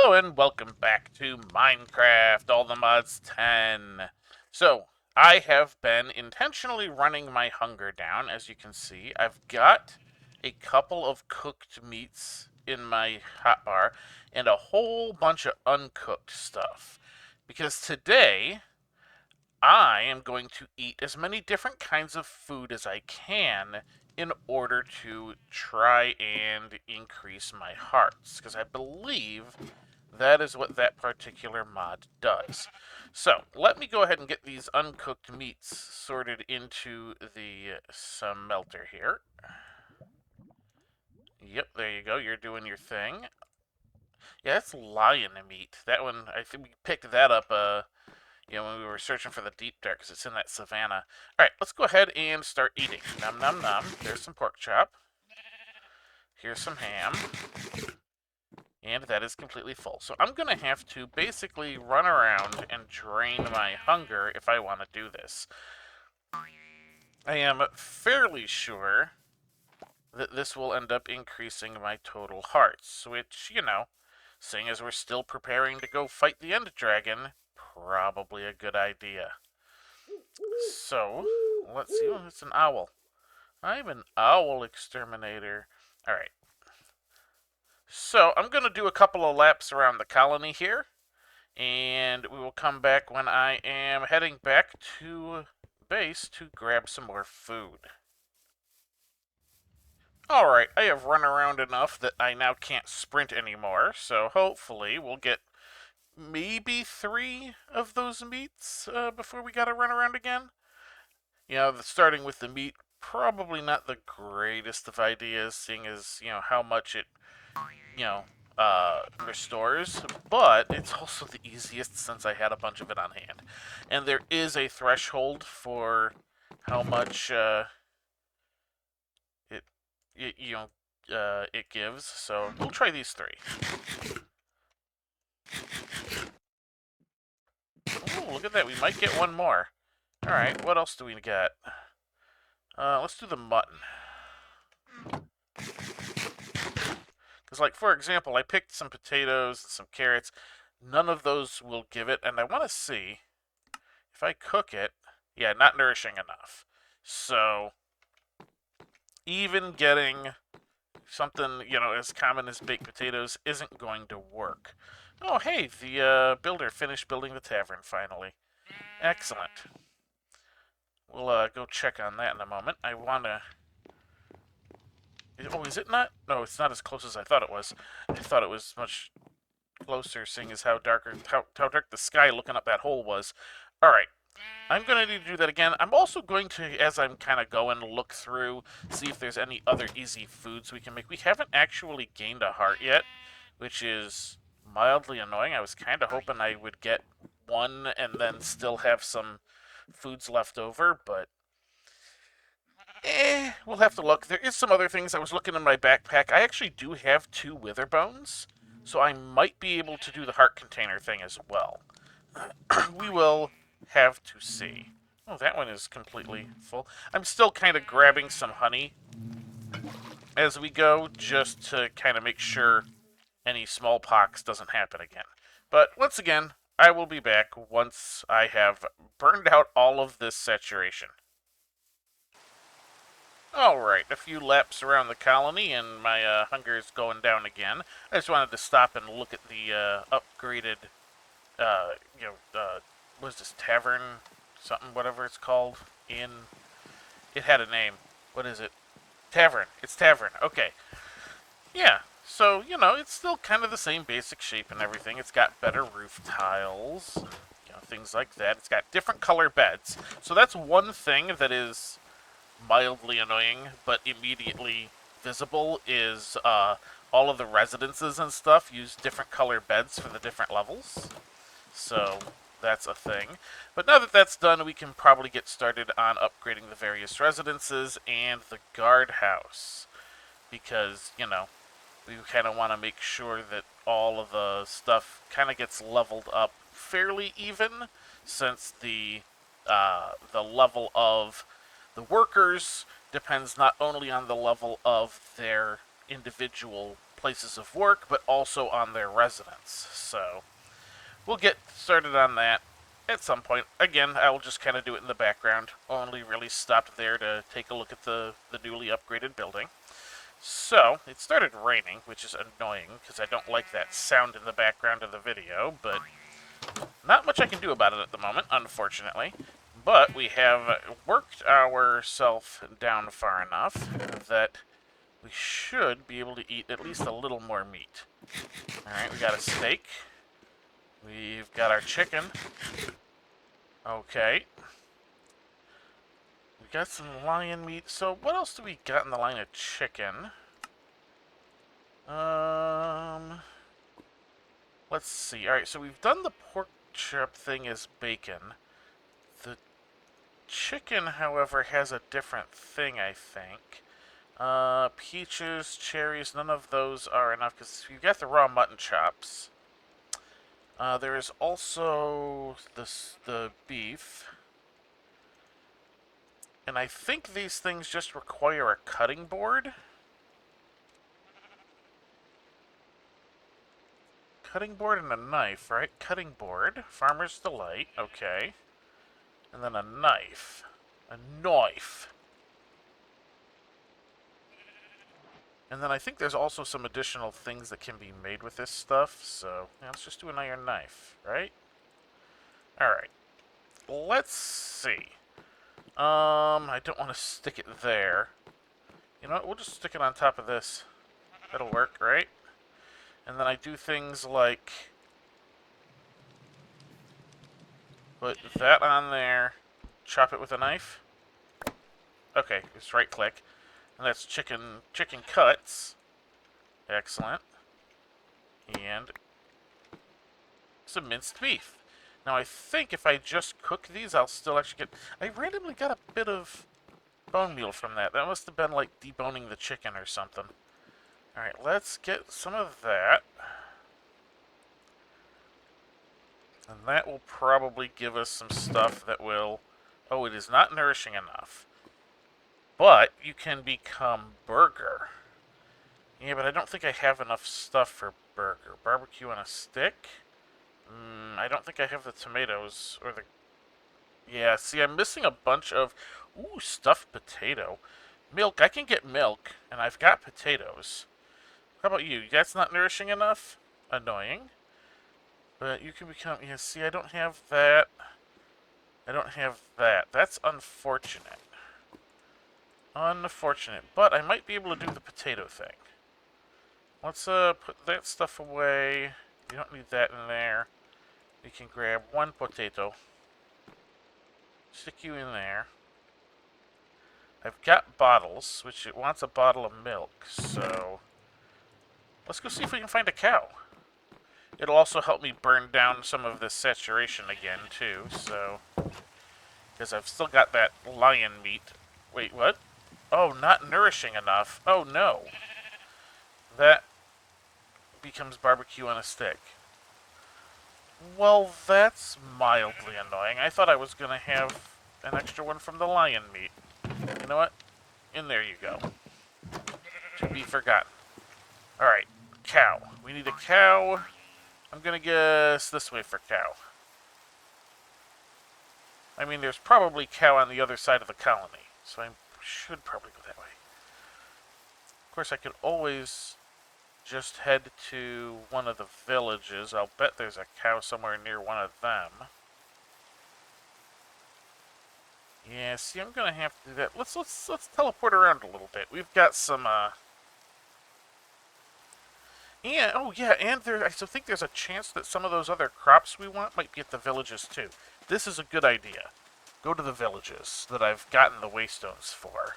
Hello and welcome back to Minecraft All the Mods 10. So, I have been intentionally running my hunger down. As you can see, I've got a couple of cooked meats in my hotbar and a whole bunch of uncooked stuff. Because today, I am going to eat as many different kinds of food as I can in order to try and increase my hearts. Because I believe that is what that particular mod does. So, let me go ahead and get these uncooked meats sorted into the smelter here. Yep, there you go. You're doing your thing. Yeah, that's lion meat. That one, I think we picked that up, when we were searching for the deep dark, because it's in that savannah. All right, let's go ahead and start eating. Nom nom nom. There's some pork chop. Here's some ham. And that is completely full. So I'm going to have to basically run around and drain my hunger if I want to do this. I am fairly sure that this will end up increasing my total hearts, which, seeing as we're still preparing to go fight the End Dragon, probably a good idea. So, let's see. Oh, it's an owl. I'm an owl exterminator. Alright. So, I'm going to do a couple of laps around the colony here. And we will come back when I am heading back to base to grab some more food. Alright, I have run around enough that I now can't sprint anymore, so hopefully we'll get maybe 3 of those meats before we gotta run around again. Starting with the meat, probably not the greatest of ideas, seeing as, how much it, restores, but it's also the easiest since I had a bunch of it on hand. And there is a threshold for how much it, it, it gives, so we'll try these 3. Oh, look at that, we might get one more. Alright, what else do we got? Let's do the mutton. Because, like, for example, I picked some potatoes and some carrots. None of those will give it, and I want to see if I cook it. Yeah, not nourishing enough. So, even getting something, as common as baked potatoes isn't going to work. Oh, hey, the builder finished building the tavern finally. Excellent. We'll go check on that in a moment. I want to... Oh, is it not? No, it's not as close as I thought it was. I thought it was much closer, seeing as how dark the sky looking up that hole was. Alright. I'm going to need to do that again. I'm also going to, as I'm kind of going, look through, see if there's any other easy foods we can make. We haven't actually gained a heart yet, which is mildly annoying. I was kind of hoping I would get one and then still have some foods left over, but we'll have to look. There is some other things. I was looking in my backpack. I actually do have 2 wither bones, so I might be able to do the heart container thing as well. We will have to see. Oh, that one is completely full. I'm still kind of grabbing some honey as we go, just to kind of make sure any smallpox doesn't happen again. But once again, I will be back once I have burned out all of this saturation. Alright, a few laps around the colony and my hunger is going down again. I just wanted to stop and look at the upgraded, what is this, tavern? Something, whatever it's called. It had a name. What is it? Tavern. It's tavern. Okay. Yeah, so, it's still kind of the same basic shape and everything. It's got better roof tiles, things like that. It's got different color beds. So that's one thing that is mildly annoying, but immediately visible is all of the residences and stuff use different color beds for the different levels. So that's a thing. But now that that's done, we can probably get started on upgrading the various residences and the guardhouse. Because, we kind of want to make sure that all of the stuff kind of gets leveled up fairly even, since the level of the workers depends not only on the level of their individual places of work, but also on their residence. So we'll get started on that at some point. Again, I will just kind of do it in the background. Only really stopped there to take a look at the newly upgraded building. So, it started raining, which is annoying, because I don't like that sound in the background of the video, but not much I can do about it at the moment, unfortunately. But we have worked ourselves down far enough that we should be able to eat at least a little more meat. Alright, we got a steak. We've got our chicken. Okay. We got some lion meat. So what else do we got in the line of chicken? Let's see. Alright, so we've done the pork chop thing as bacon. The chicken, however, has a different thing, I think. Peaches, cherries, none of those are enough because you've got the raw mutton chops. There is also the beef. And I think these things just require a cutting board. Cutting board and a knife, right? Cutting board. Farmer's Delight. Okay. And then a knife. A knife. And then I think there's also some additional things that can be made with this stuff. So, yeah, let's just do an iron knife, right? Alright. Let's see. I don't want to stick it there. You know what? We'll just stick it on top of this. That'll work, right? And then I do things like put that on there, chop it with a knife. Okay, just right click. And that's chicken cuts. Excellent. And some minced beef. Now I think if I just cook these, I'll still actually get... I randomly got a bit of bone meal from that. That must have been like deboning the chicken or something. Alright, let's get some of that. And that will probably give us some stuff that will... Oh, it is not nourishing enough. But you can become burger. Yeah, but I don't think I have enough stuff for burger. Barbecue on a stick? I don't think I have the tomatoes or the... Yeah, see, I'm missing a bunch of... Ooh, stuffed potato. Milk, I can get milk, and I've got potatoes. How about you? That's not nourishing enough? Annoying. But you can become... Yeah, see, I don't have that. I don't have that. That's unfortunate. Unfortunate. But I might be able to do the potato thing. Let's put that stuff away. You don't need that in there. We can grab one potato. Stick you in there. I've got bottles, which it wants a bottle of milk, so... Let's go see if we can find a cow. It'll also help me burn down some of this saturation again, too, so... Because I've still got that lion meat. Wait, what? Oh, not nourishing enough. Oh, no. That becomes barbecue on a stick. Well, that's mildly annoying. I thought I was going to have an extra one from the lion meat. You know what? In there you go. To be forgotten. Alright, cow. We need a cow. I'm going to guess this way for cow. I mean, there's probably cow on the other side of the colony, so I should probably go that way. Of course, I could always just head to one of the villages. I'll bet there's a cow somewhere near one of them. Yeah, see, I'm gonna have to do that. Let's teleport around a little bit. We've got some yeah, oh yeah, and I still think there's a chance that some of those other crops we want might be at the villages too. This is a good idea. Go to the villages that I've gotten the waystones for.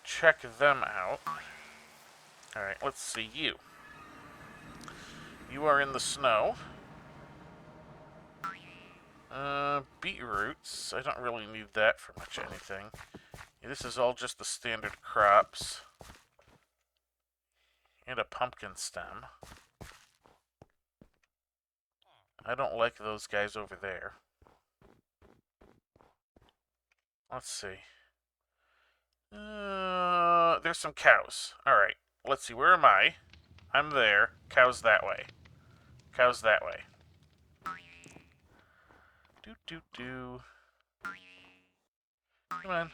Check them out. Alright, let's see you. You are in the snow. Beetroots. I don't really need that for much anything. Yeah, this is all just the standard crops. And a pumpkin stem. I don't like those guys over there. Let's see. There's some cows. Alright. let's see, where am I? I'm there. Cow's that way. Cow's that way. Do do do. Come on.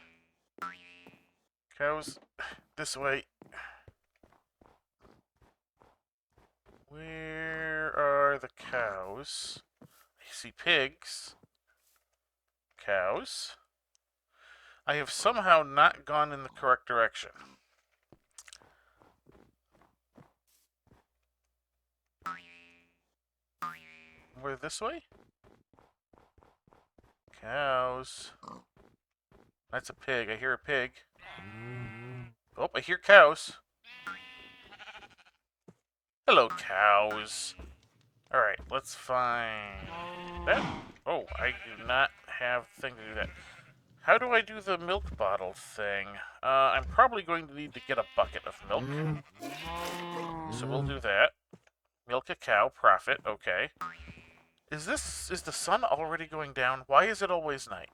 Cows this way. Where are the cows? I see pigs. Cows. I have somehow not gone in the correct direction. We're this way? Cows. That's a pig. I hear a pig. Oh, I hear cows. Hello, cows. Alright, let's find that. Oh, I do not have the thing to do that. How do I do the milk bottle thing? I'm probably going to need to get a bucket of milk. So we'll do that. Milk a cow, profit, okay. Is the sun already going down? Why is it always night?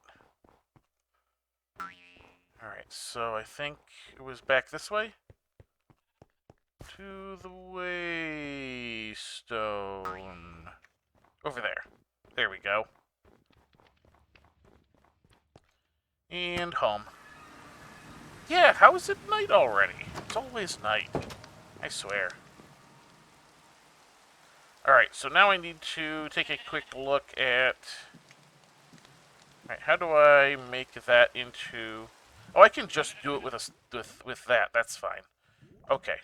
Alright, so I think it was back this way? To the waystone. Over there. There we go. And home. Yeah, how is it night already? It's always night. I swear. Alright, so now I need to take a quick look at... Alright, how do I make that into... Oh, I can just do it with that. That's fine. Okay.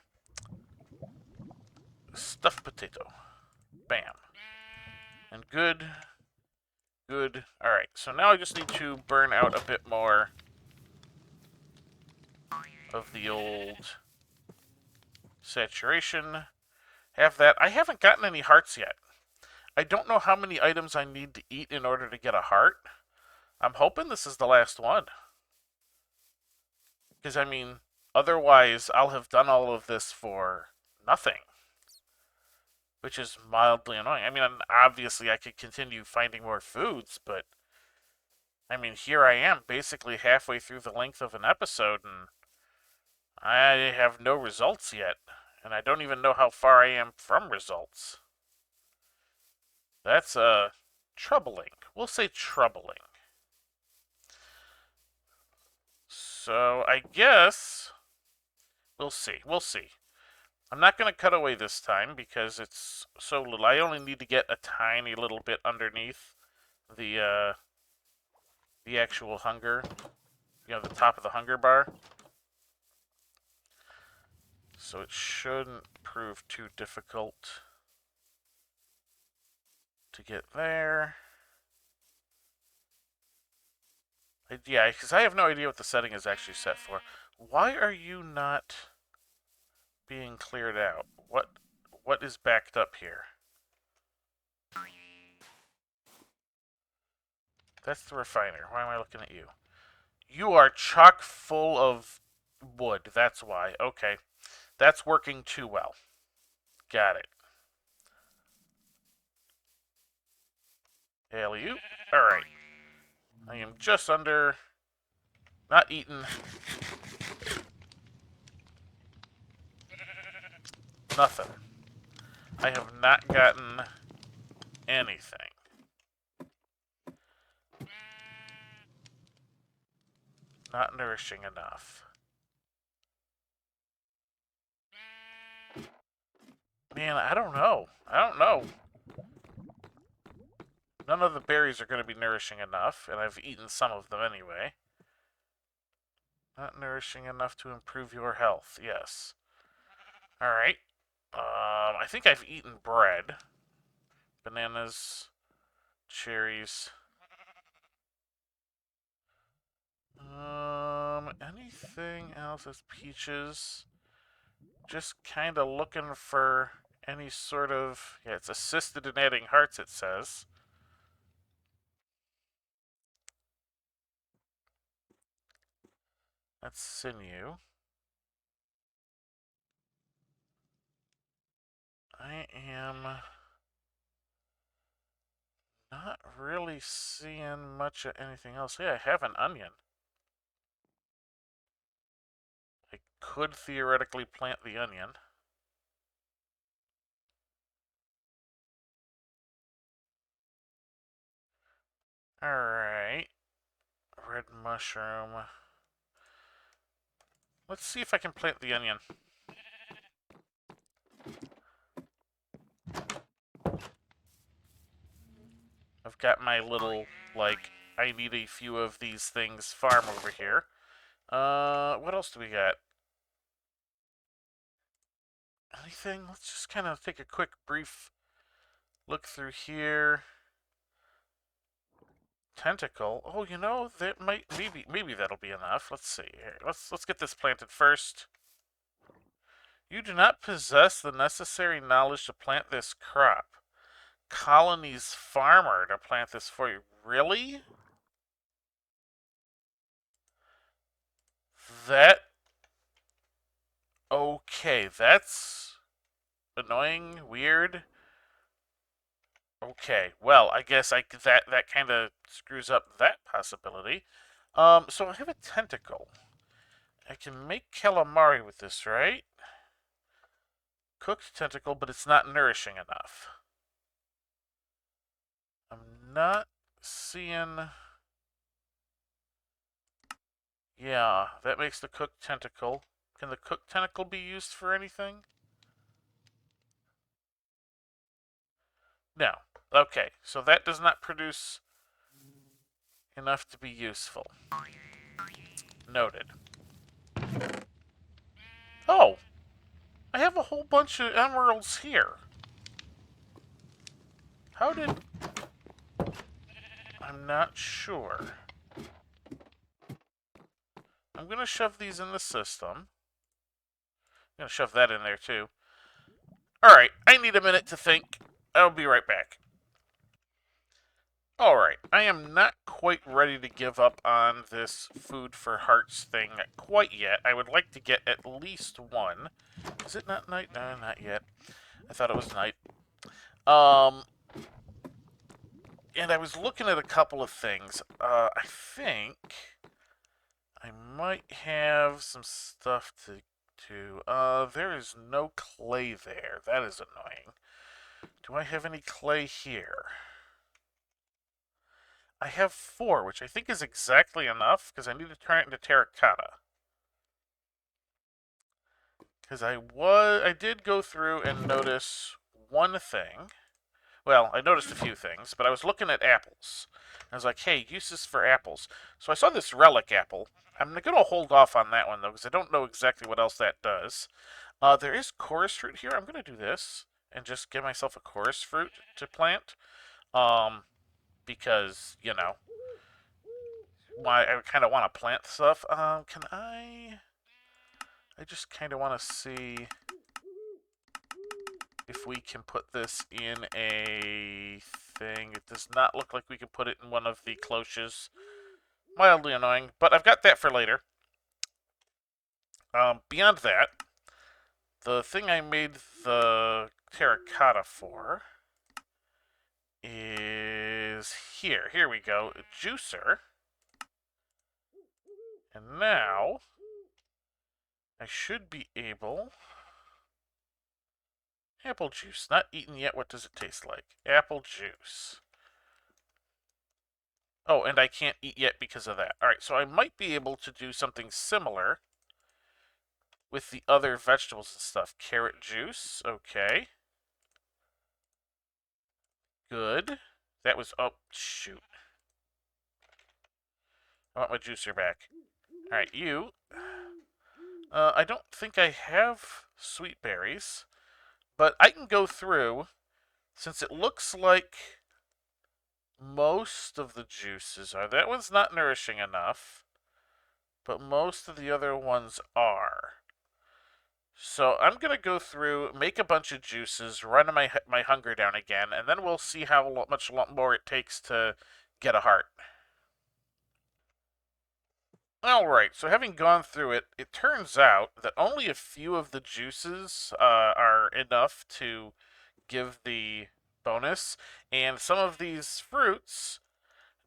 Stuffed potato. Bam. And good. Good. Alright, so now I just need to burn out a bit more of the old saturation. Have that. I haven't gotten any hearts yet. I don't know how many items I need to eat in order to get a heart. I'm hoping this is the last one. Because, I mean, otherwise I'll have done all of this for nothing. Which is mildly annoying. I mean, obviously I could continue finding more foods, but... I mean, here I am, basically halfway through the length of an episode, and I have no results yet. And I don't even know how far I am from results. That's, troubling. We'll say troubling. So, I guess... We'll see. We'll see. I'm not going to cut away this time because it's so little. I only need to get a tiny little bit underneath the actual hunger. You know, the top of the hunger bar. So it shouldn't prove too difficult to get there. Yeah, because I have no idea what the setting is actually set for. Why are you not being cleared out? What is backed up here? That's the refiner. Why am I looking at you? You are chock full of wood. That's why. Okay. That's working too well. Got it. Alley-oop. Alright. I am just under... Not eaten. Nothing. I have not gotten anything. Not nourishing enough. Man, I don't know. I don't know. None of the berries are going to be nourishing enough, and I've eaten some of them anyway. Not nourishing enough to improve your health, yes. Alright. I think I've eaten bread. Bananas, cherries. Anything else? As peaches. Just kind of looking for any sort of... Yeah, it's assisted in adding hearts, it says. That's sinew. I am not really seeing much of anything else. Yeah, I have an onion. could theoretically plant the onion. Alright. Red mushroom. Let's see if I can plant the onion. I've got my little, like, I need a few of these things farm over here. What else do we got? Anything? Let's just kind of take a quick, brief look through here. Tentacle. Oh, you know, that might maybe that'll be enough. Let's see here. Let's get this planted first. You do not possess the necessary knowledge to plant this crop. Colony's farmer to plant this for you. Really? That. Okay, that's annoying, weird. Okay, well, I guess that kind of screws up that possibility. So I have a tentacle. I can make calamari with this, right? Cooked tentacle, but it's not nourishing enough. I'm not seeing... Yeah, that makes the cooked tentacle. Can the cooked tentacle be used for anything? No. Okay, so that does not produce enough to be useful. Noted. Oh! I have a whole bunch of emeralds here. How did... I'm not sure. I'm going to shove these in the system. I'm going to shove that in there, too. Alright, I need a minute to think. I'll be right back. Alright, I am not quite ready to give up on this food for hearts thing quite yet. I would like to get at least one. Is it not night? No, not yet. I thought it was night. And I was looking at a couple of things. I think I might have some stuff to do. There is no clay there. That is annoying. Do I have any clay here? I have 4, which I think is exactly enough, because I need to turn it into terracotta. Because I did go through and notice one thing. Well, I noticed a few things, but I was looking at apples. I was like, hey, uses for apples. So I saw this relic apple. I'm going to hold off on that one, though, because I don't know exactly what else that does. There is chorus fruit here. I'm going to do this and just give myself a chorus fruit to plant. Because, you know, I kind of want to plant stuff. Can I just kind of want to see if we can put this in a thing. It does not look like we can put it in one of the cloches. Mildly annoying, but I've got that for later. Beyond that, the thing I made the terracotta for is here. Here we go. A juicer. And now I should be able... Apple juice. Not eaten yet. What does it taste like? Apple juice. Oh, and I can't eat yet because of that. Alright, so I might be able to do something similar with the other vegetables and stuff. Carrot juice. Okay. Good. That was... Oh, shoot. I want my juicer back. Alright, you. I don't think I have sweet berries, but I can go through, since it looks like most of the juices are. That one's not nourishing enough, but most of the other ones are. So I'm going to go through, make a bunch of juices, run my hunger down again, and then we'll see how much more it takes to get a heart. Alright, so having gone through it, it turns out that only a few of the juices are enough to give the bonus, and some of these fruits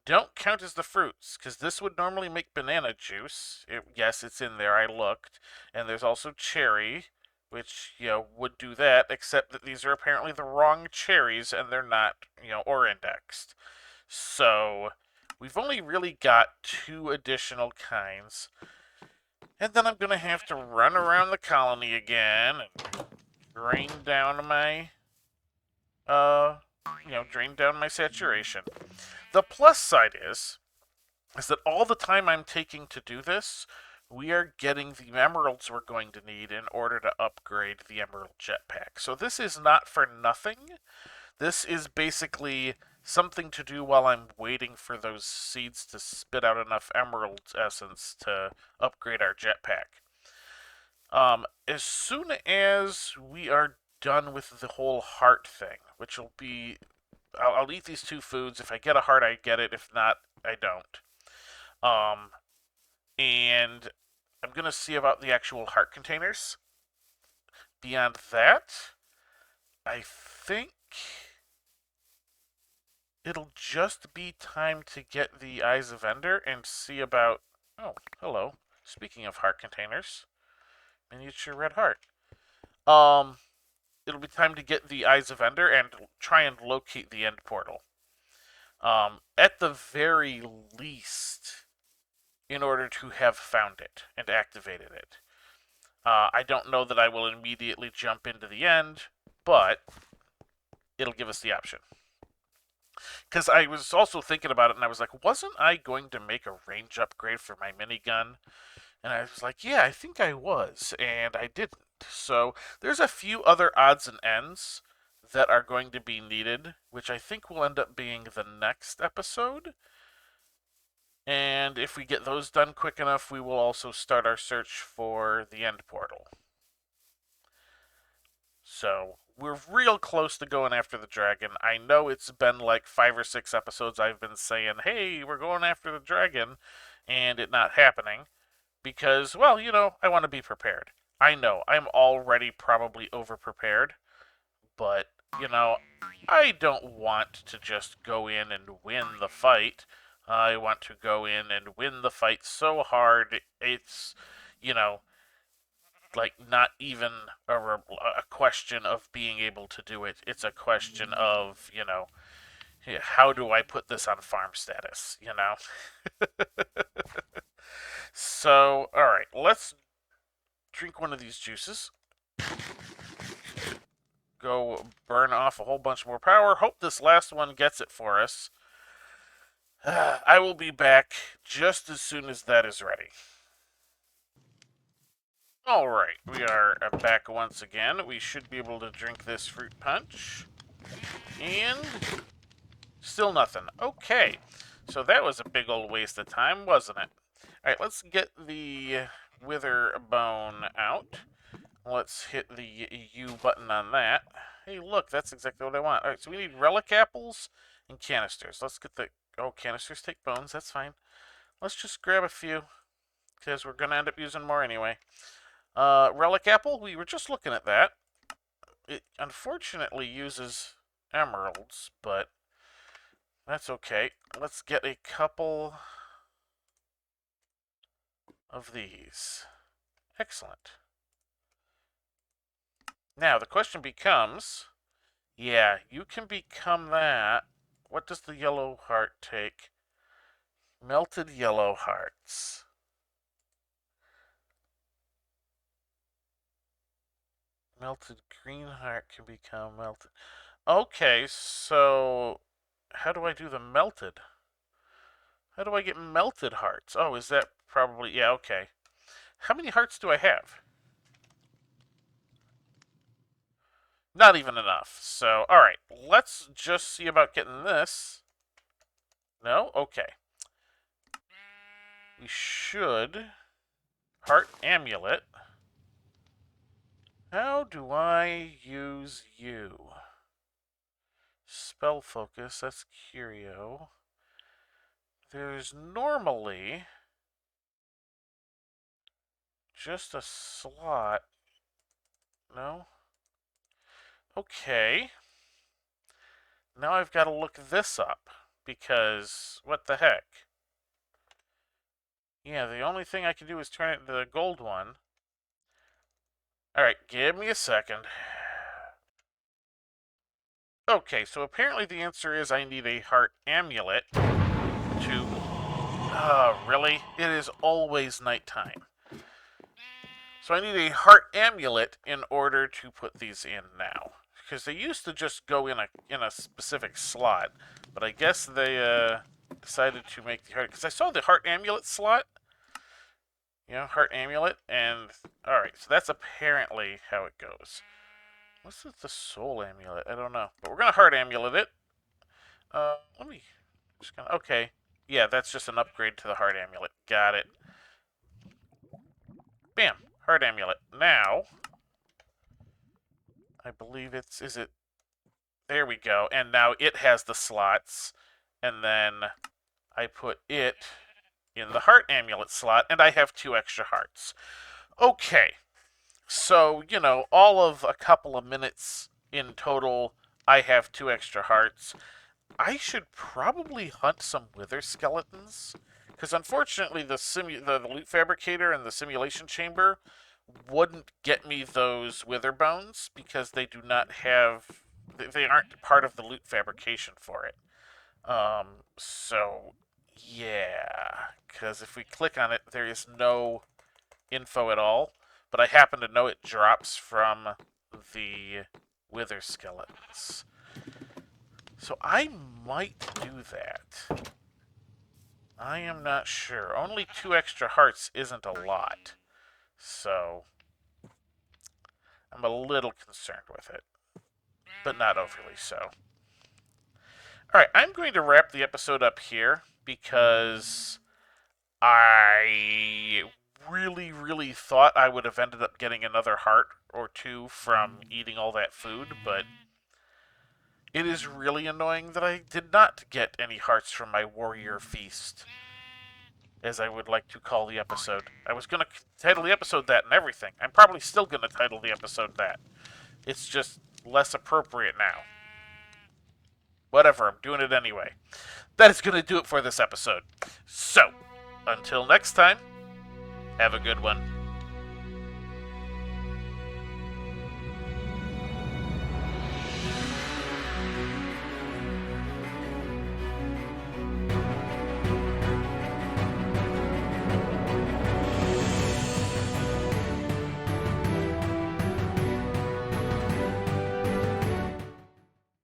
don't count as the fruits, because this would normally make banana juice. Yes, it's in there, I looked. And there's also cherry, which, would do that, except that these are apparently the wrong cherries, and they're not, or indexed. So, we've only really got 2 additional kinds. And then I'm going to have to run around the colony again and drain down my, drain down my saturation. The plus side is that all the time I'm taking to do this, we are getting the emeralds we're going to need in order to upgrade the emerald jetpack. So this is not for nothing. This is basically something to do while I'm waiting for those seeds to spit out enough emerald essence to upgrade our jetpack. As soon as we are done with the whole heart thing, which will be, I'll eat these 2 foods. If I get a heart, I get it. If not, I don't. And I'm going to see about the actual heart containers. Beyond that, I think it'll just be time to get the Eyes of Ender and see about... Oh, hello. Speaking of heart containers, miniature red heart. It'll be time to get the Eyes of Ender and try and locate the end portal. At the very least, in order to have found it and activated it. I don't know that I will immediately jump into the end, but it'll give us the option. Because I was also thinking about it, and I was like, wasn't I going to make a range upgrade for my minigun? And I was like, yeah, I think I was, and I didn't. So there's a few other odds and ends that are going to be needed, which I think will end up being the next episode. And if we get those done quick enough, we will also start our search for the end portal. So we're real close to going after the dragon. I know it's been like 5 or 6 episodes I've been saying, hey, we're going after the dragon, and it not happening. Because, well, I want to be prepared. I know, I'm already probably over-prepared, but, I don't want to just go in and win the fight. I want to go in and win the fight so hard, it's, like not even a question of being able to do it. It's a question of, how do I put this on farm status, So, alright, let's drink one of these juices. Go burn off a whole bunch more power. Hope this last one gets it for us. I will be back just as soon as that is ready. Alright, we are back once again. We should be able to drink this fruit punch. And still nothing. Okay, so that was a big old waste of time, wasn't it? Alright, let's get the wither bone out. Let's hit the U button on that. Hey, look, that's exactly what I want. Alright, so we need relic apples and canisters. Let's get the... Oh, canisters take bones, that's fine. Let's just grab a few, because we're going to end up using more anyway. Relic apple, we were just looking at that. It unfortunately uses emeralds, but that's okay. Let's get a couple of these. Excellent. Now, the question becomes, yeah, you can become that. What does the yellow heart take? Melted yellow hearts. Melted green heart can become melted. Okay, so how do I do the melted? How do I get melted hearts? Oh, is that probably... Yeah, okay. How many hearts do I have? Not even enough. So, alright. Let's just see about getting this. No? Okay. We should... Heart amulet. How do I use you? Spell focus, that's curio. There's normally just a slot. No? Okay. Now I've got to look this up. because what the heck? Yeah, the only thing I can do is turn it into the gold one. Alright, give me a second. Okay, so apparently the answer is I need a heart amulet to... Oh, really? It is always nighttime. So I need a heart amulet in order to put these in now. Because they used to just go in a specific slot. But I guess they decided to make the heart... Because I saw the heart amulet slot. You know, heart amulet. And, alright, so that's apparently how it goes. What's with the soul amulet? I don't know. But we're going to heart amulet it. Let me... Just gonna, okay. Yeah, that's just an upgrade to the heart amulet. Got it. Bam. Heart amulet. Now, I believe it's... Is it... There we go. And now it has the slots. And then I put it in the heart amulet slot. And I have 2 extra hearts. Okay. So, you know, all of a couple of minutes in total, I have 2 extra hearts. I should probably hunt some wither skeletons. Because unfortunately, the loot fabricator and the simulation chamber wouldn't get me those wither bones because they do not have... They aren't part of the loot fabrication for it. So, yeah. Because if we click on it, there is no info at all. But I happen to know it drops from the wither skeletons. So I might do that. I am not sure. Only 2 extra hearts isn't a lot. So I'm a little concerned with it. But not overly so. Alright, I'm going to wrap the episode up here because I really thought I would have ended up getting another heart or 2 from eating all that food, but it is really annoying that I did not get any hearts from my warrior feast, as I would like to call the episode. I was going to title the episode that and everything. I'm probably still going to title the episode that. It's just less appropriate now. Whatever, I'm doing it anyway. That is going to do it for this episode. So, until next time, have a good one.